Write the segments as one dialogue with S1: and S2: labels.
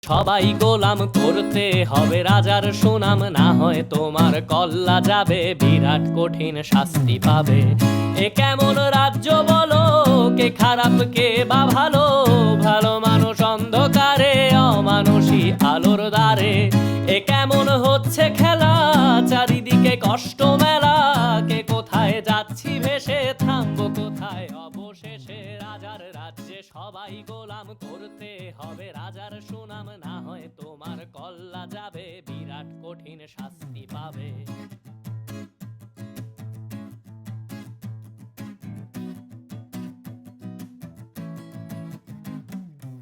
S1: সবাই গোলাম, করতে হবে রাজার সুনাম, না হয় তোমার কল্লা যাবে, বিরাট কঠিন শাস্তি পাবে। এ কেমন রাজ্য বলো, কে খারাপ কে বা ভালো, ভালো মানুষ অন্ধকারে, অমানুষী আলোর দ্বারে। এ কেমন হচ্ছে খেলা, চারিদিকে কষ্ট মেলা, কে কোথায় যাচ্ছি ভেসে, থামবো কোথায় অবশেষে। রাজার রাজ্যে সবাই গোলাম, করতে হবে রাজার সুনাম, না হয় তোমার কল্লা যাবে, বিরাট কঠিন শাস্তি পাবে।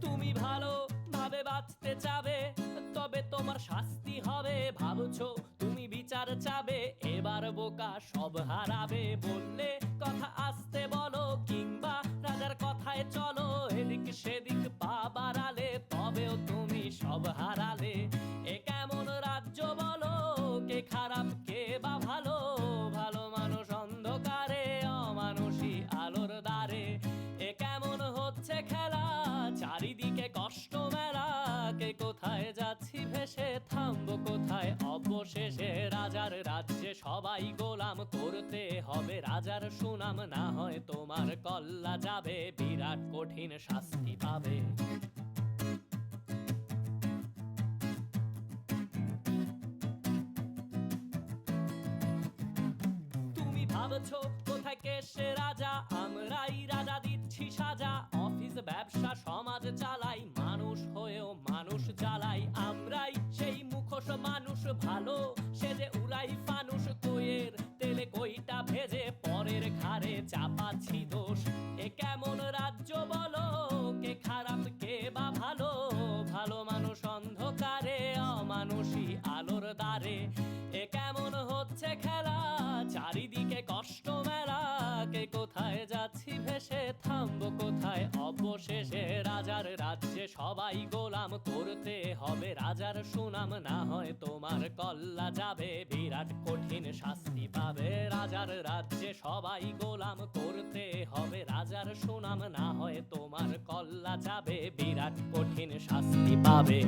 S1: তুমি ভালো ভাবে বাঁচতে চাবে, তবে তোমার শাস্তি হবে। ভাবছো তুমি বিচার চাবে, এবার বোকা সব হারাবে। বললে কথা আসতে বলো, কিংবা রাজার কথায় চলো, এদিক সেদিক পা বাড়ালে, তবেও তুমি সব হারালে। এ কেমন রাজ্য বলো, কে খারাপ কে বা ভালো, ভালো মানুষ অন্ধকারে, অমানুষী আলোর দ্বারে। এ কেমন হচ্ছে খেলা, চারিদিকে কষ্ট মেলা, কে কোথায় যাচ্ছি ভেসে, থামবো কোথায় অবশেষে। রাজার রাজ্যে সবাই গোলাম, করতে হবে রাজার সুনাম, না হয় তোমার কল্লা যাবে, বিরাট কঠিন শাস্তি পাবে। তুমি ভাবছো কোথায় কে সে রাজা, আমরাই রাজা দিচ্ছি সাজা। অফিস ব্যবসা সমাজ চালাই, মানুষ হয়েও মানুষ জ্বালাই। আমরাই সেই মুখোশ মানুষ ভালো, সে যে উড়াই ফানুষ, কইয়ের তেলে কইটা ভেজে, পরের ঘাড়ে চাপাচ্ছি দোষ। এ কেমন রাজ্য বলো, কে খারাপ কে বা ভালো, ভালো মানুষ অন্ধকারে, অমানুষী আলোর দ্বারে। এ কেমন হচ্ছে খেলা, চারিদিকে কষ্ট মেলা, কে কোথায় যাচ্ছি ভেসে, থামবো কোথায় অবশেষে। রাজার রাজ্যে সবাই গোলাম, করতে হবে রাজার সুনাম, না হয় তোমার কল্লা যাবে, বিরাট কঠিন শাস্তি পাবে। রাজার রাজ্যে সবাই গোলাম, করতে হবে রাজার সুনাম, না হয় তোমার কল্লা যাবে, বিরাট কঠিন শাস্তি পাবে।